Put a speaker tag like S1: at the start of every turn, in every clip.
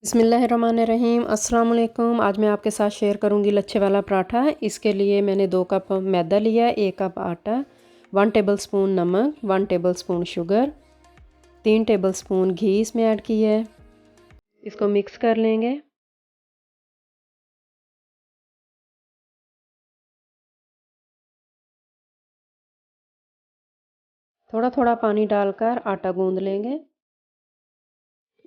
S1: बिस्मिल्लाहिर्रहमानिर्रहीम अस्सलाम वालेकुम। आज मैं आपके साथ शेयर करूंगी लच्छे वाला पराठा। इसके लिए मैंने 2 कप मैदा लिया, 1 कप आटा, 1 टेबलस्पून नमक, 1 टेबलस्पून शुगर, 3 टेबलस्पून घी इसमें ऐड किया है। इसको मिक्स कर लेंगे। थोड़ा थोड़ा पानी डालकर आटा गूंद लेंगे।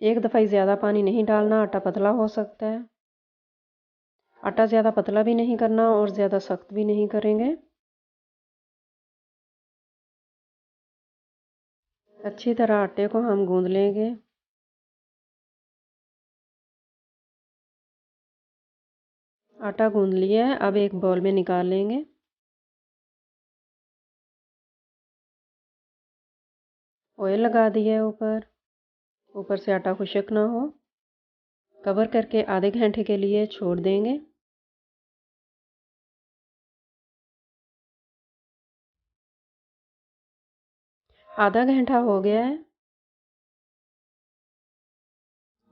S1: एक दफ़ा ही ज़्यादा पानी नहीं डालना, आटा पतला हो सकता है। आटा ज़्यादा पतला भी नहीं करना और ज़्यादा सख्त भी नहीं करेंगे। अच्छी तरह आटे को हम गूंद लेंगे। आटा गूंद लिया है, अब एक बाउल में निकाल लेंगे। ऑयल लगा दिया है ऊपर। ऊपर से आटा खुश्क ना हो, कवर करके आधे घंटे के लिए छोड़ देंगे। आधा घंटा हो गया है।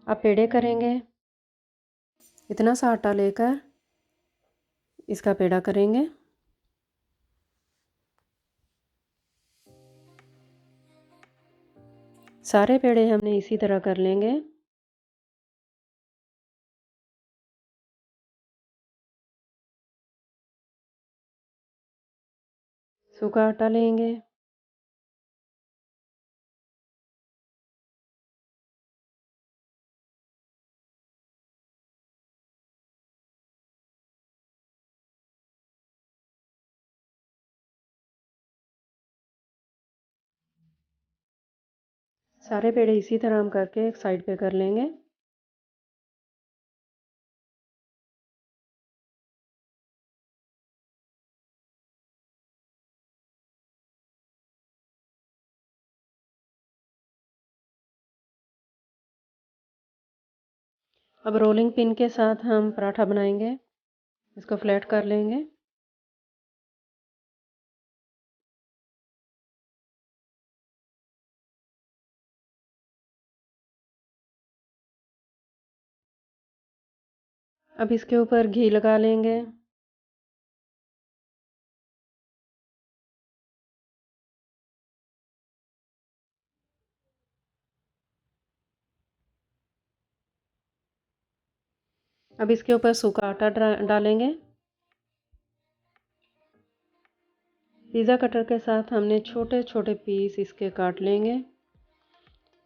S1: अब पेड़े करेंगे। इतना सा आटा लेकर इसका पेड़ा करेंगे। सारे पेड़े हमने इसी तरह कर लेंगे। सूखा आटा लेंगे। सारे पेड़े इसी तरह हम करके एक साइड पे कर लेंगे। अब रोलिंग पिन के साथ हम पराठा बनाएंगे। इसको फ्लैट कर लेंगे। अब इसके ऊपर घी लगा लेंगे। अब इसके ऊपर सूखा आटा डालेंगे। पिज़्ज़ा कटर के साथ हमने छोटे छोटे पीस इसके काट लेंगे।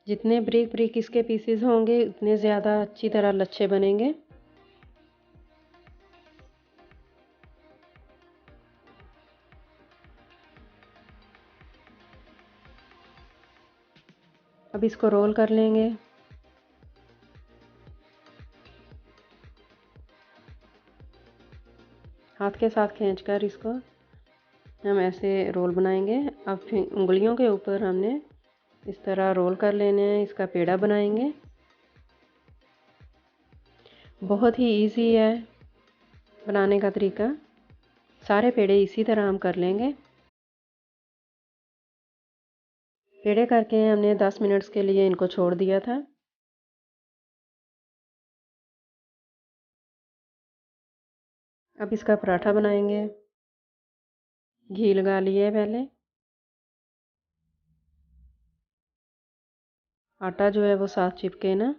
S1: जितने ब्रिक ब्रिक इसके पीसेस होंगे उतने ज़्यादा अच्छी तरह लच्छे बनेंगे। अब इसको रोल कर लेंगे। हाथ के साथ खींचकर इसको हम ऐसे रोल बनाएंगे। अब फिर उंगलियों के ऊपर हमने इस तरह रोल कर लेने हैं। इसका पेड़ा बनाएंगे। बहुत ही इजी है बनाने का तरीका। सारे पेड़े इसी तरह हम कर लेंगे। पेड़े करके हमने 10 मिनट्स के लिए इनको छोड़ दिया था। अब इसका पराठा बनाएंगे। घी लगा लिए पहले। आटा जो है वो साथ चिपके ना।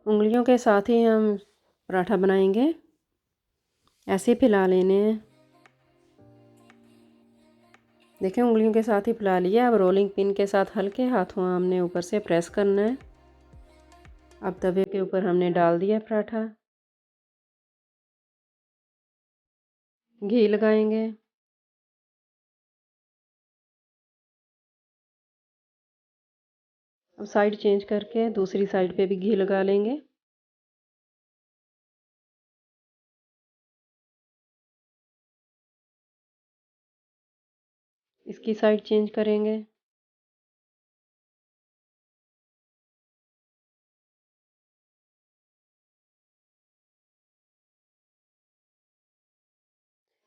S1: उंगलियों के साथ ही हम पराठा बनाएंगे। ऐसे फैला लेने हैं। देखें, उंगलियों के साथ ही फैला लिया। अब रोलिंग पिन के साथ हल्के हाथों हमने ऊपर से प्रेस करना है। अब तवे के ऊपर हमने डाल दिया पराठा। घी लगाएंगे। अब साइड चेंज करके दूसरी साइड पे भी घी लगा लेंगे। इसकी साइड चेंज करेंगे।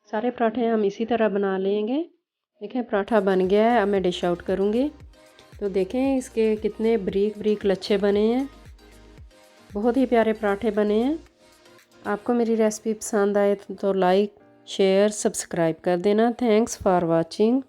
S1: सारे पराठे हम इसी तरह बना लेंगे। देखें पराठा बन गया है। अब मैं डिश आउट करूँगी। तो देखें इसके कितने बारीक बारीक लच्छे बने हैं, बहुत ही प्यारे पराठे बने हैं। आपको मेरी रेसिपी पसंद आए तो लाइक शेयर सब्सक्राइब कर देना। Thanks for watching.